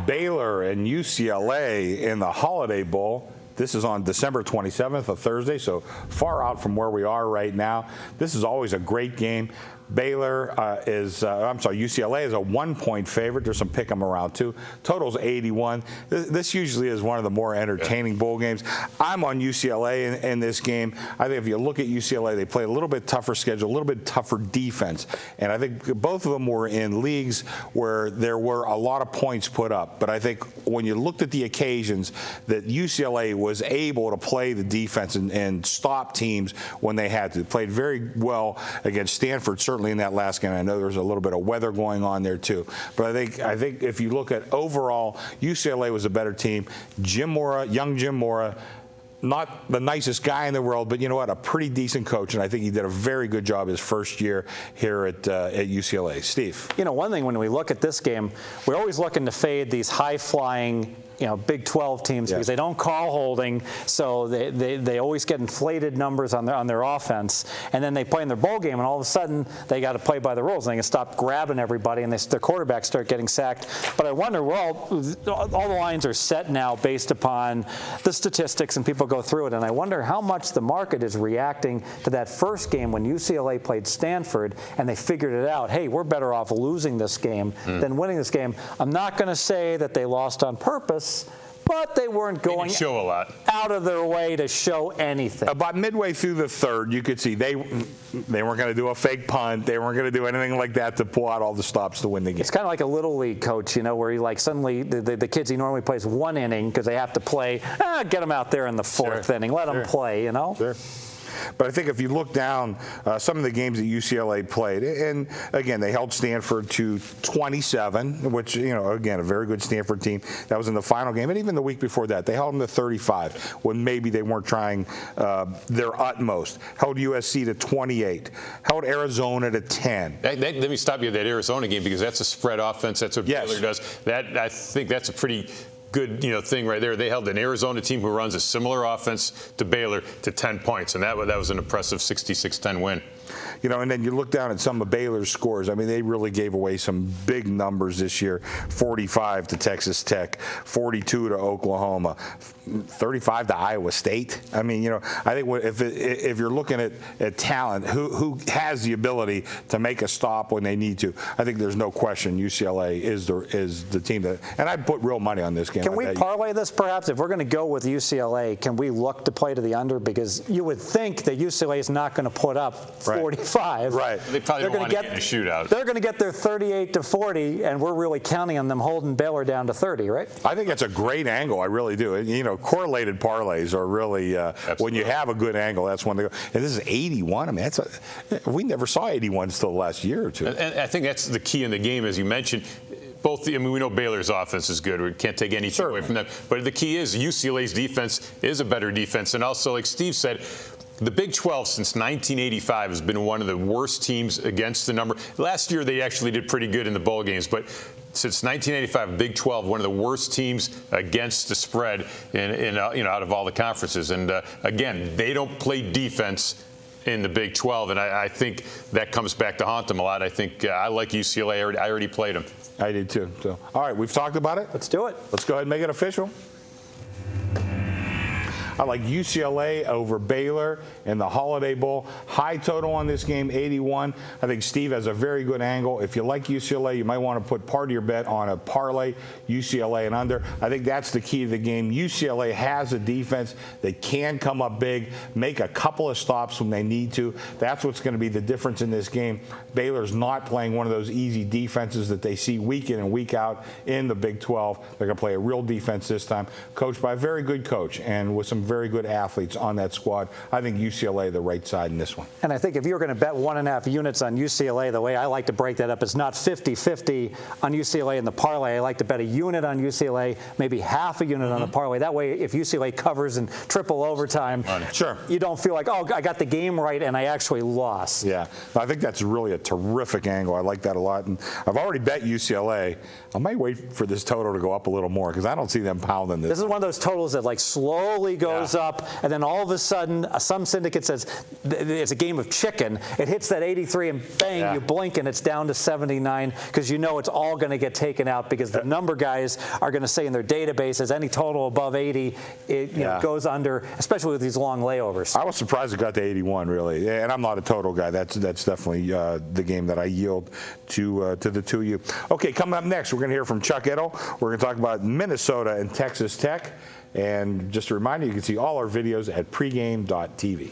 Baylor and UCLA in the Holiday Bowl. This is on December 27th, a Thursday, so far out from where we are right now. This is always a great game. UCLA is a 1-point favorite. There's some pick 'em around too. Total's 81. This usually is one of the more entertaining bowl games. I'm on UCLA in this game. I think if you look at UCLA, they play a little bit tougher schedule, a little bit tougher defense. And I think both of them were in leagues where there were a lot of points put up. But I think when you looked at the occasions that UCLA was able to play the defense and stop teams when they had to. They played very well against Stanford, certainly in that last game. I know there's a little bit of weather going on there too, but I think if you look at overall, UCLA was a better team. Young Jim Mora, not the nicest guy in the world, but you know what, a pretty decent coach, and I think he did a very good job his first year here at UCLA. Steve. You know, one thing when we look at this game, we're always looking to fade these high-flying, Big 12 teams because they don't call holding, so they always get inflated numbers on their offense, and then they play in their bowl game, and all of a sudden they got to play by the rules. And they can stop grabbing everybody, and their quarterbacks start getting sacked. But I wonder, all the lines are set now based upon the statistics, and people go through it, and I wonder how much the market is reacting to that first game when UCLA played Stanford, and they figured it out. Hey, we're better off losing this game than winning this game. I'm not going to say that they lost on purpose, but they weren't going out of their way to show anything. About midway through the third, you could see they weren't going to do a fake punt. They weren't going to do anything like that to pull out all the stops to win the game. It's kind of like a little league coach, where he suddenly the kids he normally plays one inning because they have to play. Get them out there in the fourth inning. Let them play. Sure. But I think if you look down some of the games that UCLA played, and again, they held Stanford to 27, which, again, a very good Stanford team. That was in the final game. And even the week before that, they held them to 35 when maybe they weren't trying their utmost. Held USC to 28. Held Arizona to 10. Let me stop you at that Arizona game because that's a spread offense. That's what Baylor does. I think that's a pretty good thing right there. They held an Arizona team who runs a similar offense to Baylor to 10 points, and that was an impressive 66-10 win. And then you look down at some of Baylor's scores. I mean, they really gave away some big numbers this year. 45 to Texas Tech, 42 to Oklahoma, 35 to Iowa State. I mean, I think if you're looking at talent, who has the ability to make a stop when they need to, I think there's no question UCLA is the team that, and I'd put real money on this game. Can we parlay this perhaps? If we're going to go with UCLA, can we look to play to the under? Because you would think that UCLA is not going to put up 45. Right. They probably don't want to get in a shootout. They're going to get their 38 to 40, and we're really counting on them holding Baylor down to 30, right? I think that's a great angle. I really do. Correlated parlays are really when you have a good angle. That's when they go. And this is 81. I mean, we never saw 81s till the last year or two. And I think that's the key in the game, as you mentioned. We know Baylor's offense is good. We can't take anything away from them. But the key is UCLA's defense is a better defense. And also, like Steve said, the Big 12 since 1985 has been one of the worst teams against the number. Last year, they actually did pretty good in the bowl games. But since 1985, Big 12, one of the worst teams against the spread out of all the conferences. And, again, they don't play defense in the Big 12, and I think that comes back to haunt them a lot. I think I like UCLA. I already played them. I did too. So, all right, we've talked about it. Let's do it. Let's go ahead and make it official. I like UCLA over Baylor in the Holiday Bowl. High total on this game, 81. I think Steve has a very good angle. If you like UCLA, you might want to put part of your bet on a parlay, UCLA and under. I think that's the key to the game. UCLA has a defense that can come up big, make a couple of stops when they need to. That's what's going to be the difference in this game. Baylor's not playing one of those easy defenses that they see week in and week out in the Big 12. They're going to play a real defense this time, coached by a very good coach and with some very good athletes on that squad. I think UCLA the right side in this one. And I think if you were going to bet 1.5 units on UCLA, the way I like to break that up is not 50-50 on UCLA in the parlay. I like to bet a unit on UCLA, maybe half a unit on the parlay. That way, if UCLA covers in triple overtime, sure, you don't feel like, oh, I got the game right and I actually lost. Yeah, I think that's really a terrific angle. I like that a lot. And I've already bet UCLA. I might wait for this total to go up a little more because I don't see them pounding this. This is one of those totals that slowly goes goes up, and then all of a sudden, some syndicate says it's a game of chicken. It hits that 83, and bang, you blink, and it's down to 79, because you know it's all going to get taken out, because the number guys are going to say in their databases any total above 80 goes under, especially with these long layovers. I was surprised it got to 81, really, and I'm not a total guy. That's definitely the game that I yield to the two of you. Okay, coming up next, we're going to hear from Chuck Edel. We're going to talk about Minnesota and Texas Tech. And just a reminder, you can see all our videos at pregame.tv.